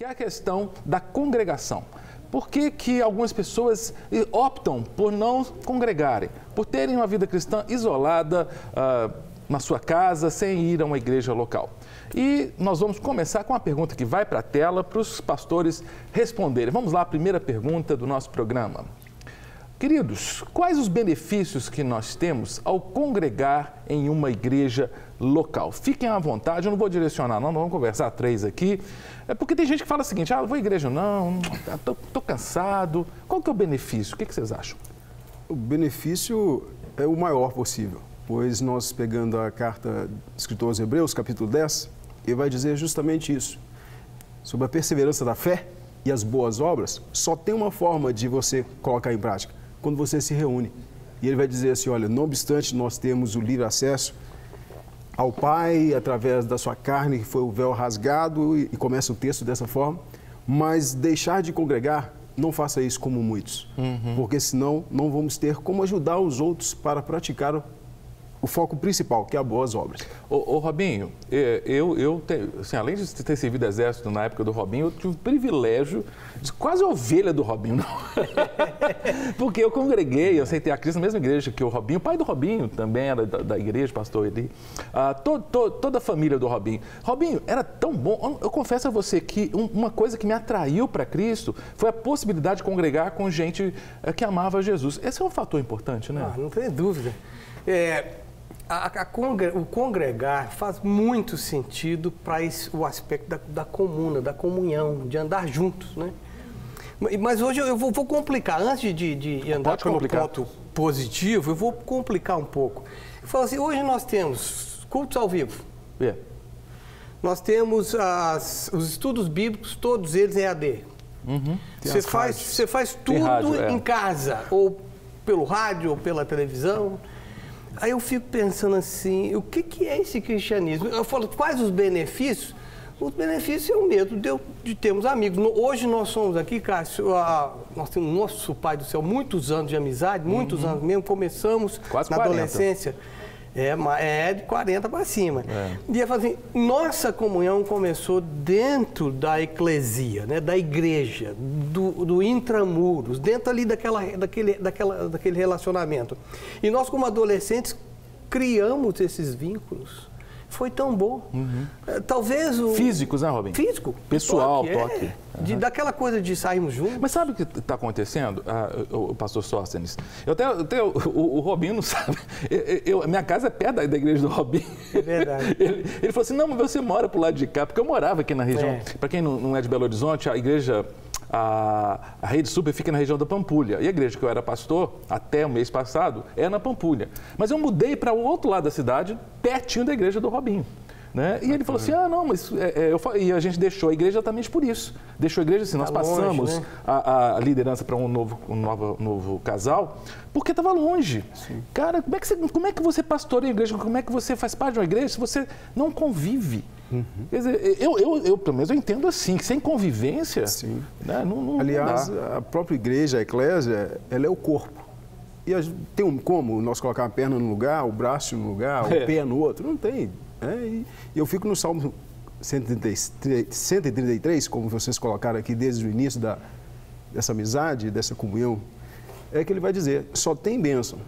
que é a questão da congregação. Por que que algumas pessoas optam por não congregarem? Por terem uma vida cristã isolada na sua casa, sem ir a uma igreja local. E nós vamos começar com uma pergunta que vai para a tela para os pastores responderem. Vamos lá, a primeira pergunta do nosso programa. Queridos, quais os benefícios que nós temos ao congregar em uma igreja local? Fiquem à vontade, eu não vou direcionar não, vamos conversar três aqui. É porque tem gente que fala o seguinte, não vou à igreja não, estou cansado. Qual que é o benefício? O que vocês acham? O benefício é o maior possível, pois nós pegando a carta do escritor aos Hebreus, capítulo 10, ele vai dizer justamente isso. Sobre a perseverança da fé e as boas obras, só tem uma forma de você colocar em prática, quando você se reúne. E ele vai dizer assim, olha, não obstante nós temos o livre acesso ao Pai, através da sua carne, que foi o véu rasgado, e começa o texto dessa forma, mas deixar de congregar, não faça isso como muitos, porque senão não vamos ter como ajudar os outros para praticar o foco principal, que é as boas obras. Ô Robinho, assim, além de ter servido exército na época do Robinho, eu tive o privilégio de quase ovelha do Robinho, não. Porque eu congreguei, eu aceitei a Cristo na mesma igreja que o Robinho, o pai do Robinho também era da igreja, pastor Eli, toda a família do Robinho. Robinho, era tão bom, eu confesso a você que uma coisa que me atraiu para Cristo foi a possibilidade de congregar com gente que amava Jesus. Esse é um fator importante, né? Não tem dúvida. O congregar faz muito sentido para o aspecto da comuna, da comunhão, de andar juntos, né? Mas hoje eu vou complicar. Antes de andar para o ponto positivo, eu vou complicar um pouco. Eu falo assim, hoje nós temos cultos ao vivo. Nós temos os estudos bíblicos, todos eles em AD. Você faz tudo rádio, em casa, ou pelo rádio, ou pela televisão. Aí eu fico pensando assim, o que é esse cristianismo? Eu falo, quais os benefícios? Os benefícios é o medo de termos amigos. Hoje nós somos aqui, Cássio, nós temos nosso Pai do Céu, muitos anos de amizade, muitos anos mesmo, começamos quase na 40. Adolescência. De 40 para cima. E eu falo assim, nossa comunhão começou dentro da eclesia, né, da igreja, do intramuros, dentro ali daquele relacionamento. E nós, como adolescentes, criamos esses vínculos. Foi tão bom. Talvez o... Físicos, né, Robin? Físico. Pessoal, toque. Daquela coisa de sairmos juntos. Mas sabe o que está acontecendo, o pastor Sóstenes? O Robinho não sabe. Minha casa é perto da igreja do Robinho. É verdade. Ele falou assim, não, mas você mora pro lado de cá, porque eu morava aqui na região. Para quem não é de Belo Horizonte, a igreja... A Rede Super fica na região da Pampulha. E a igreja que eu era pastor, até o mês passado, é na Pampulha. Mas eu mudei para o outro lado da cidade, pertinho da igreja do Robinho. Né? E ele falou assim, não, mas... e a gente deixou a igreja exatamente por isso. Deixou a igreja assim, nós passamos longe, né? a liderança para um novo casal, porque estava longe. Sim. Cara, como é que você pastoreia a igreja? Como é que você faz parte de uma igreja se você não convive? Quer dizer, eu pelo menos eu entendo assim, que sem convivência, né, não aliás, não dá. A própria igreja, a eclésia, ela é o corpo. E tem como nós colocar a perna no lugar, o braço no lugar, o pé no outro? Não tem. E eu fico no Salmo 133, como vocês colocaram aqui desde o início dessa amizade, dessa comunhão, é que ele vai dizer, só tem bênção,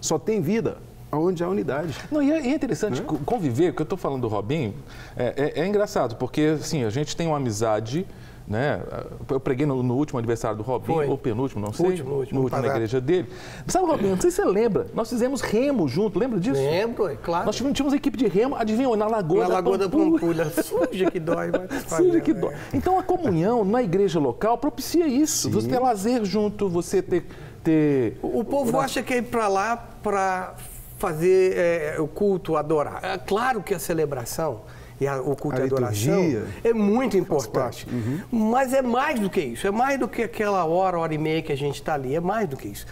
só tem vida onde há unidade. Não, e é interessante conviver, porque eu estou falando do Robinho, é engraçado, porque assim, a gente tem uma amizade, né? Eu preguei no último aniversário do Robinho, ou penúltimo, não sei, no último na igreja dele. Sabe, Robinho, não sei se você lembra, nós fizemos remo junto, lembra disso? Lembro, é claro. Nós tínhamos equipe de remo, adivinha, na Lagoa da Pampulha. Suja que dói. Suja que dói. Então a comunhão na igreja local propicia isso, você ter lazer junto, você ter... O povo acha que é ir para lá para fazer o culto, adorar. É claro que a celebração e o culto e a adoração é muito importante. Mas é mais do que isso. É mais do que aquela hora e meia que a gente está ali. É mais do que isso.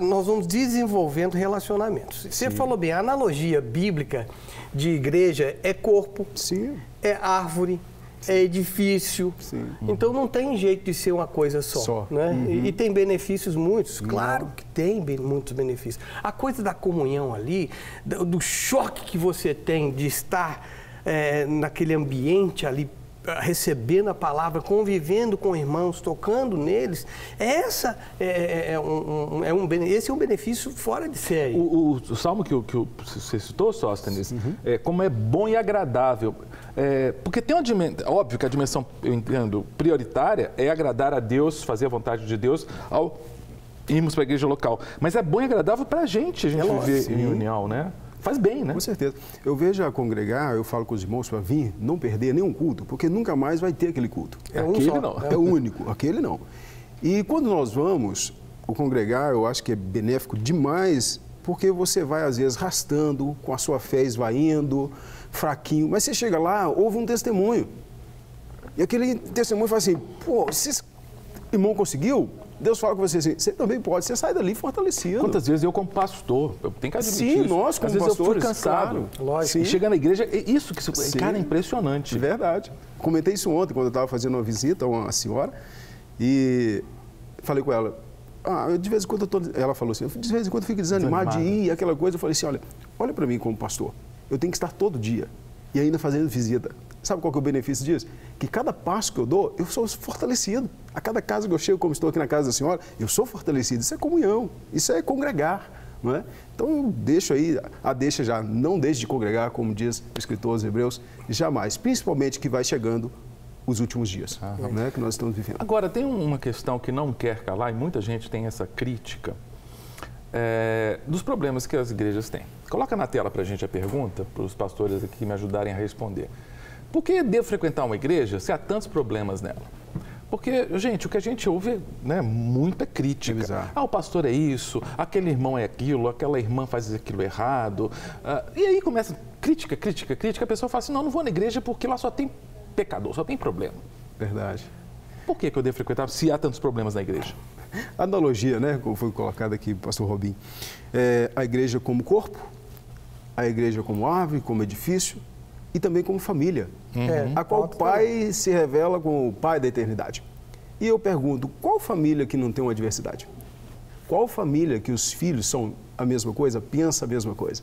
Nós vamos desenvolvendo relacionamentos. Você falou bem, a analogia bíblica de igreja é corpo, é árvore, é edifício. Então não tem jeito de ser uma coisa só. Né? E tem benefícios muitos. Claro que tem muitos benefícios. A coisa da comunhão ali, do choque que você tem de estar naquele ambiente ali recebendo a palavra, convivendo com irmãos, tocando neles, esse é um benefício fora de série. O salmo que você citou, Sóstenes, como é bom e agradável. Porque tem uma dimensão, óbvio que a dimensão, eu entendo, prioritária é agradar a Deus, fazer a vontade de Deus ao irmos para a igreja local. Mas é bom e agradável para a gente viver em união, né? Faz bem, né? Com certeza. Eu vejo a congregar, eu falo com os irmãos para vir, não perder nenhum culto, porque nunca mais vai ter aquele culto. Aquele não. É o único, aquele não. E quando nós vamos, o congregar, eu acho que é benéfico demais, porque você vai, às vezes, rastando, com a sua fé esvaindo, fraquinho, mas você chega lá, ouve um testemunho. E aquele testemunho fala assim, pô, esse irmão conseguiu? Deus fala com você assim, você também pode, você sai dali fortalecido. Quantas vezes eu como pastor, eu tenho que admitir Sim, isso. nós como às vezes pastores, eu fui cansado. Claro. Lógico. E chega na igreja, isso que você... Cara, é impressionante. Verdade. Comentei isso ontem, quando eu estava fazendo uma visita a uma senhora, e falei com ela, de vez em quando ela falou assim, de vez em quando eu fico desanimado de ir, aquela coisa, eu falei assim, olha para mim como pastor, eu tenho que estar todo dia, e ainda fazendo visita. Sabe qual que é o benefício disso? Que cada passo que eu dou, eu sou fortalecido. A cada casa que eu chego, como estou aqui na casa da senhora, eu sou fortalecido. Isso é comunhão, isso é congregar, não é? Então eu deixo aí, deixa já, não deixe de congregar, como diz o escritor aos Hebreus, jamais, principalmente que vai chegando os últimos dias, né, que nós estamos vivendo. Agora, tem uma questão que não quer calar, e muita gente tem essa crítica, dos problemas que as igrejas têm. Coloca na tela para a gente a pergunta, para os pastores aqui me ajudarem a responder. Por que devo frequentar uma igreja se há tantos problemas nela? Porque, gente, o que a gente ouve, né, muita crítica. O pastor é isso, aquele irmão é aquilo, aquela irmã faz aquilo errado. E aí começa crítica, a pessoa fala assim, não vou na igreja porque lá só tem pecador, só tem problema. Verdade. Por que eu devo frequentar se há tantos problemas na igreja? A analogia, né, como foi colocado aqui pelo pastor Robin, a igreja como corpo, a igreja como árvore, como edifício, e também como família, a qual o Pai se revela como o Pai da eternidade. E eu pergunto, qual família que não tem uma adversidade? Qual família que os filhos são a mesma coisa, pensam a mesma coisa?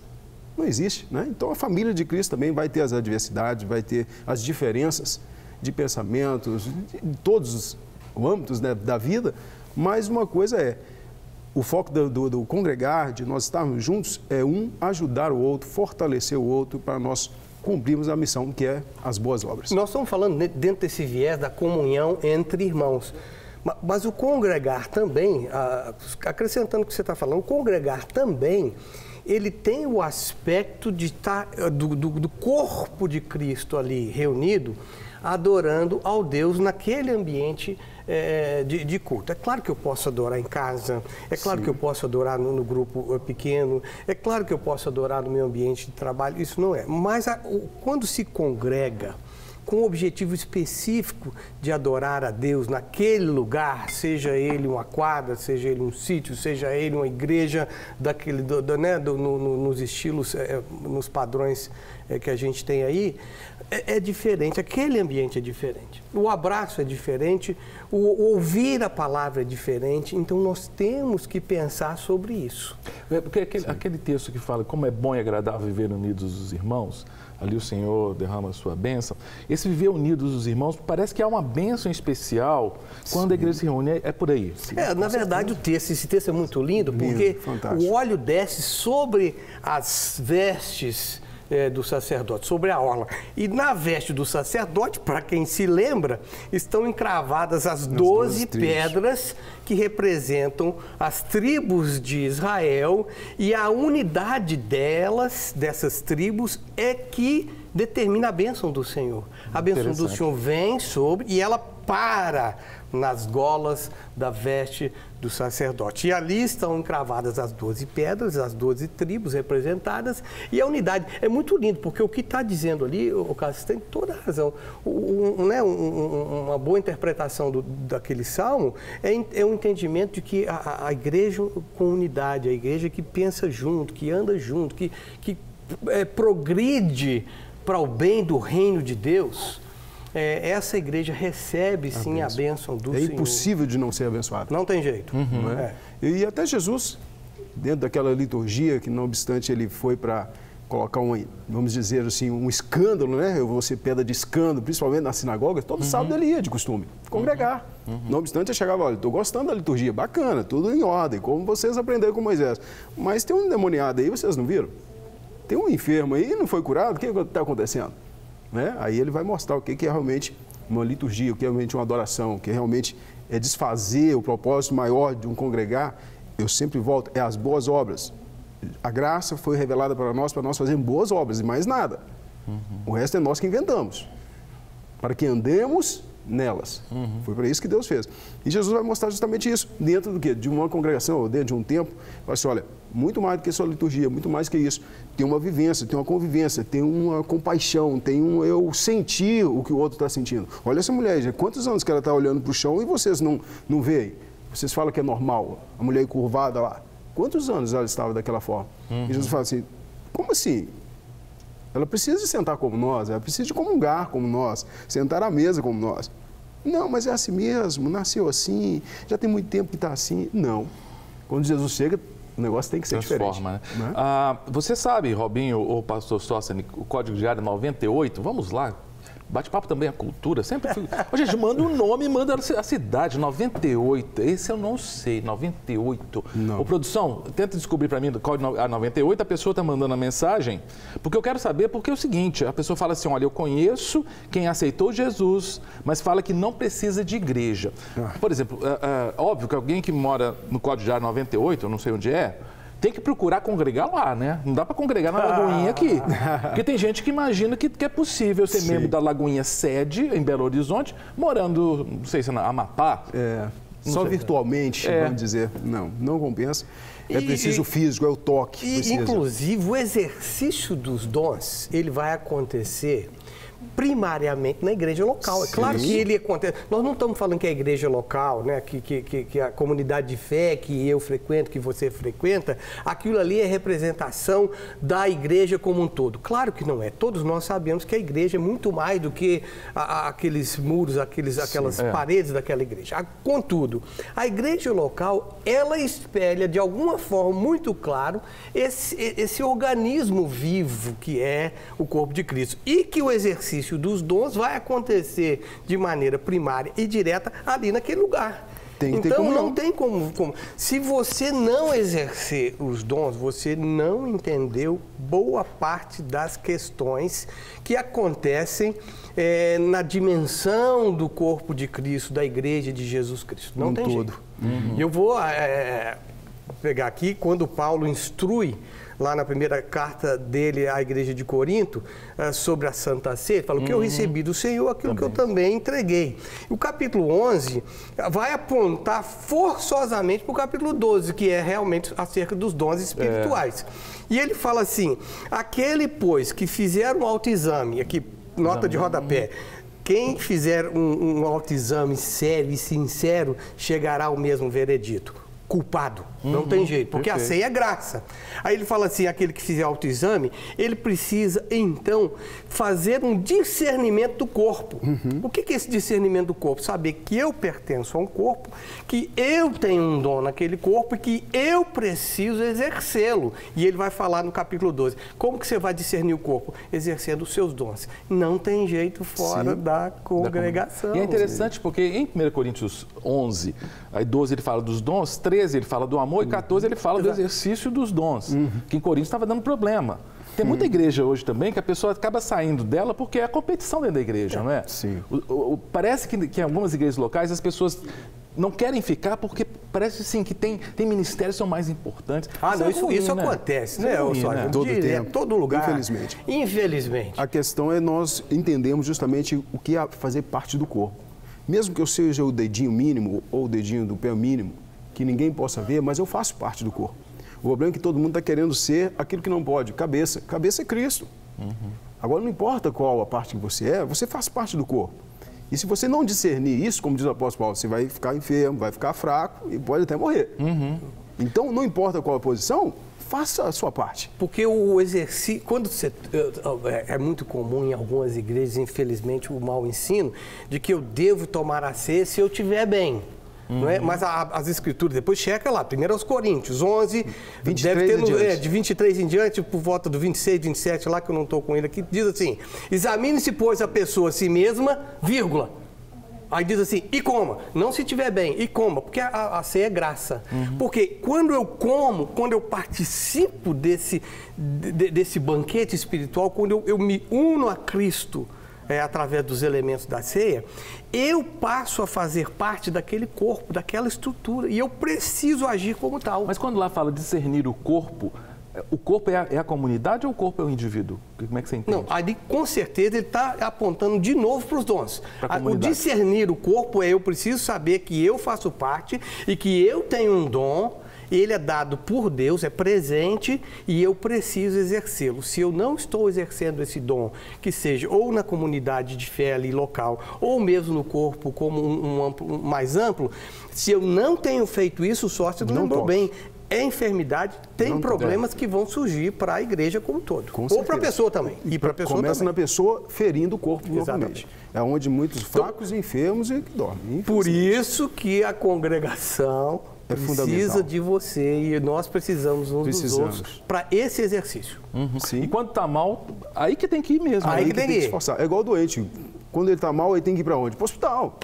Não existe, né? Então a família de Cristo também vai ter as adversidades, vai ter as diferenças de pensamentos, de todos os âmbitos, né, da vida, mas uma coisa o foco do congregar, de nós estarmos juntos, é ajudar o outro, fortalecer o outro para nós cumprimos a missão que é as boas obras. Nós estamos falando dentro desse viés da comunhão entre irmãos. Mas o congregar também, acrescentando o que você está falando, o congregar também, ele tem o aspecto de estar do corpo de Cristo ali reunido, adorando ao Deus naquele ambiente de culto. É claro que eu posso adorar em casa, é claro que eu posso adorar no grupo pequeno, é claro que eu posso adorar no meu ambiente de trabalho, isso não é. Mas quando se congrega com o objetivo específico de adorar a Deus naquele lugar, seja ele uma quadra, seja ele um sítio, seja ele uma igreja nos estilos, nos padrões que a gente tem aí, é diferente, aquele ambiente é diferente. O abraço é diferente, o ouvir a palavra é diferente, então nós temos que pensar sobre isso. Porque aquele texto que fala como é bom e agradável viver unidos os irmãos, ali o Senhor derrama a sua bênção. Esse viver unidos os irmãos, parece que há uma bênção especial quando a igreja se reúne, é por aí. Na verdade, esse texto é muito lindo, porque o óleo desce sobre as vestes do sacerdote, sobre a orla. E na veste do sacerdote, para quem se lembra, estão encravadas as 12 pedras que representam as tribos de Israel, e a unidade dessas tribos, é que determina a bênção do Senhor. A bênção do Senhor vem sobre e ela para nas golas da veste do sacerdote. E ali estão encravadas as 12 pedras, as 12 tribos representadas e a unidade. É muito lindo, porque o que está dizendo ali, o Cássio tem toda a razão. Uma boa interpretação daquele salmo é um entendimento de que a igreja com unidade, a igreja que pensa junto, que anda junto, que progride para o bem do reino de Deus, essa igreja recebe sim a bênção do Senhor. É impossível de não ser abençoado. Não tem jeito. Não é? E até Jesus, dentro daquela liturgia, que não obstante ele foi para colocar vamos dizer assim, um escândalo, né? Eu vou ser pedra de escândalo, principalmente na sinagoga, todo sábado ele ia de costume, congregar. Não obstante, eu chegava, olha, estou gostando da liturgia, bacana, tudo em ordem, como vocês aprenderam com Moisés. Mas tem um endemoniado aí, vocês não viram? Tem um enfermo aí, não foi curado, o que está acontecendo? Né? Aí ele vai mostrar o que é realmente uma liturgia, o que é realmente uma adoração, o que realmente é desfazer o propósito maior de um congregar. Eu sempre volto, é as boas obras. A graça foi revelada para nós fazermos boas obras e mais nada. O resto é nós que inventamos, para que andemos nelas. Foi para isso que Deus fez. E Jesus vai mostrar justamente isso, dentro do quê? De uma congregação, ou dentro de um templo. Fala assim, olha, muito mais do que só liturgia, muito mais que isso. Tem uma vivência, tem uma convivência, tem uma compaixão, tem eu sentir o que o outro está sentindo. Olha essa mulher, já quantos anos que ela está olhando para o chão e vocês não veem? Vocês falam que é normal, a mulher curvada lá. Quantos anos ela estava daquela forma? E Jesus fala assim, como assim? Ela precisa de sentar como nós, ela precisa de comungar como nós, sentar à mesa como nós. Não, mas é assim mesmo, nasceu assim, já tem muito tempo que está assim. Não. Quando Jesus chega, o negócio tem que ser diferente. Né? Você sabe, Robinho, ou pastor Sócene, o Código de Área 98, vamos lá. Bate-papo também, a cultura, sempre fui... Ô, gente, manda o nome, manda a cidade, 98, esse eu não sei, 98. Não. Ô, produção, tenta descobrir para mim do código 98, a pessoa está mandando a mensagem, porque eu quero saber, porque é o seguinte, a pessoa fala assim, olha, eu conheço quem aceitou Jesus, mas fala que não precisa de igreja. Por exemplo, óbvio que alguém que mora no Código de Área 98, eu não sei onde é, tem que procurar congregar lá, né? Não dá para congregar na Lagoinha aqui. Porque tem gente que imagina que é possível ser membro da Lagoinha Sede, em Belo Horizonte, morando, não sei se é na Amapá. Só virtualmente, vamos dizer. Não compensa. É preciso o físico, é o toque. Inclusive, o exercício dos dons, ele vai acontecer primariamente na igreja local. É claro que ele acontece. Nós não estamos falando que a igreja local, né, que a comunidade de fé que eu frequento, que você frequenta, aquilo ali é representação da igreja como um todo. Claro que não é. Todos nós sabemos que a igreja é muito mais do que aqueles muros, aquelas paredes daquela igreja. Contudo, a igreja local, ela espelha de alguma forma muito claro esse organismo vivo que é o corpo de Cristo. E que o exercício dos dons vai acontecer de maneira primária e direta ali naquele lugar. Então não tem como. Se você não exercer os dons, você não entendeu boa parte das questões que acontecem na dimensão do corpo de Cristo, da igreja de Jesus Cristo. Não tem jeito. Eu vou pegar aqui quando Paulo instrui lá na primeira carta dele à igreja de Corinto, sobre a Santa Ceia, ele fala, o que eu recebi do Senhor, aquilo que eu também entreguei. O capítulo 11 vai apontar forçosamente para o capítulo 12, que é realmente acerca dos dons espirituais. E ele fala assim, aquele, pois, que fizer um autoexame, aqui, nota de rodapé, quem fizer um autoexame sério e sincero, chegará ao mesmo veredito. Culpado, não tem jeito, porque a ceia é graça. Aí ele fala assim, aquele que fizer autoexame, ele precisa, então, fazer um discernimento do corpo. O que é esse discernimento do corpo? Saber que eu pertenço a um corpo, que eu tenho um dom naquele corpo e que eu preciso exercê-lo. E ele vai falar no capítulo 12, como que você vai discernir o corpo? Exercendo os seus dons. Não tem jeito fora da congregação. E é interessante porque em 1 Coríntios 11, aí 12 ele fala dos dons, 13 ele fala do amor e 14 ele fala do exercício dos dons, que em Coríntios estava dando problema. Tem muita igreja hoje também que a pessoa acaba saindo dela porque é a competição dentro da igreja, não é? Sim. Parece que em algumas igrejas locais as pessoas não querem ficar porque parece sim que tem ministérios que são mais importantes. Isso acontece, né? Todo tempo. Todo lugar. Infelizmente. A questão é nós entendermos justamente o que é fazer parte do corpo. Mesmo que eu seja o dedinho mínimo ou o dedinho do pé mínimo, que ninguém possa ver, mas eu faço parte do corpo. O problema é que todo mundo está querendo ser aquilo que não pode, cabeça. Cabeça é Cristo. Agora, não importa qual a parte que você faz parte do corpo. E se você não discernir isso, como diz o apóstolo Paulo, você vai ficar enfermo, vai ficar fraco e pode até morrer. Então, não importa qual a posição, faça a sua parte. Porque o exercício, é muito comum em algumas igrejas, infelizmente, o mau ensino de que eu devo tomar a ceia se eu estiver bem. não é? Mas as escrituras, depois checa lá, 1 Coríntios 11, 23 deve ter adiante. de 23 em diante, por volta do 26, 27 lá, que eu não estou com ele aqui, diz assim, examine-se, pois, a pessoa a si mesma, vírgula. Aí diz assim, e coma. Não se estiver bem, e coma, porque a ceia é graça. Porque quando eu como, quando eu participo desse banquete espiritual, quando eu me uno a Cristo através dos elementos da ceia, eu passo a fazer parte daquele corpo, daquela estrutura, e eu preciso agir como tal. Mas quando lá fala discernir o corpo é a comunidade ou o corpo é o indivíduo? Como é que você entende? Não, ali com certeza ele está apontando de novo para os dons. O discernir o corpo eu preciso saber que eu faço parte e que eu tenho um dom, ele é dado por Deus, é presente e eu preciso exercê-lo. Se eu não estou exercendo esse dom, que seja ou na comunidade de fé ali local, ou mesmo no corpo como mais amplo, se eu não tenho feito isso, o Sócio não lembrou bem. É enfermidade, tem problemas que vão surgir para a igreja como um todo. Ou para a pessoa também. E para a pessoa começa também. na pessoa ferindo o corpo novamente. É onde muitos fracos, enfermos e dormem. Por isso que a congregação precisa de você e nós precisamos uns dos outros para esse exercício. Sim. E quando está mal, aí que tem que ir mesmo. Aí que tem que ir. Se esforçar. É igual o doente. Quando ele está mal, ele tem que ir para onde? Para o hospital.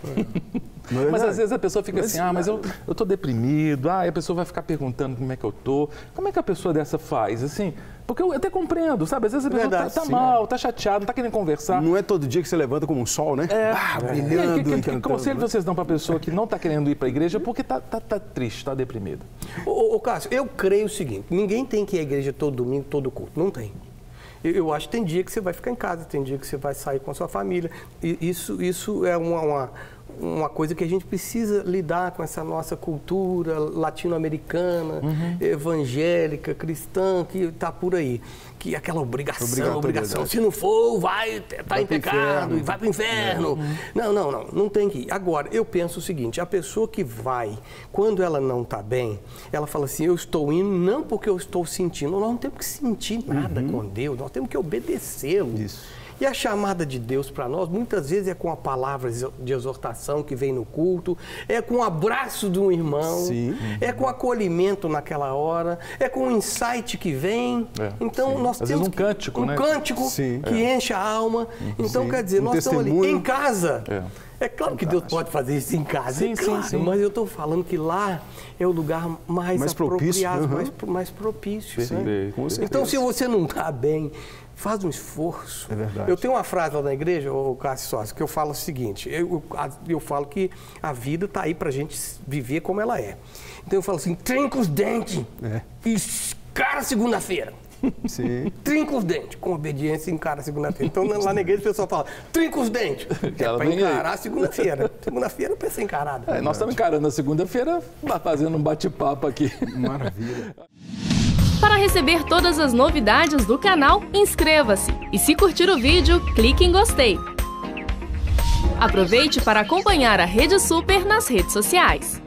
Mas às vezes a pessoa fica assim, mas eu estou deprimido, e a pessoa vai ficar perguntando como é que eu estou. Como é que a pessoa dessa faz? Assim, porque eu até compreendo, sabe? Às vezes a pessoa está mal, está chateada, não está querendo conversar. Não é todo dia que você levanta como um sol, né? Brilhando. Que conselho vocês dão para a pessoa que não está querendo ir para a igreja porque está triste, está deprimida? Ô Cássio, eu creio o seguinte, ninguém tem que ir à igreja todo domingo, todo culto. Não tem. Eu acho que tem dia que você vai ficar em casa, tem dia que você vai sair com a sua família. Isso é uma coisa que a gente precisa lidar com essa nossa cultura latino-americana, evangélica, cristã, que está por aí. Que aquela obrigação. Se não for, vai estar em pecado e vai para o inferno. Não tem que ir. Agora, eu penso o seguinte, a pessoa que vai, quando ela não está bem, ela fala assim, eu estou indo não porque eu estou sentindo. Nós não temos que sentir nada com Deus, nós temos que obedecê-lo. Isso. E a chamada de Deus para nós, muitas vezes é com a palavra de exortação que vem no culto, é com o abraço de um irmão, é com o acolhimento naquela hora, é com o insight que vem. Então, nós às temos vezes um cântico, né? Cântico que enche a alma. Então, quer dizer, nós estamos ali em casa. É claro que Deus pode fazer isso em casa, mas eu estou falando que lá é o lugar mais apropriado, mais propício. Né? Então, se você não está bem, faz um esforço. É verdade. Eu tenho uma frase lá na igreja, o Cássio Sócio, que eu falo o seguinte, eu falo que a vida está aí para a gente viver como ela é. Então eu falo assim, trinca os dentes e encara segunda-feira. Trinca os dentes, com obediência encara segunda-feira. Então lá na igreja o pessoal fala, trinca os dentes, é para encarar segunda-feira. Segunda-feira pensa encarada. Nós estamos encarando a segunda-feira, fazendo um bate-papo aqui. Maravilha. Para receber todas as novidades do canal, inscreva-se e se curtir o vídeo, clique em gostei. Aproveite para acompanhar a Rede Super nas redes sociais.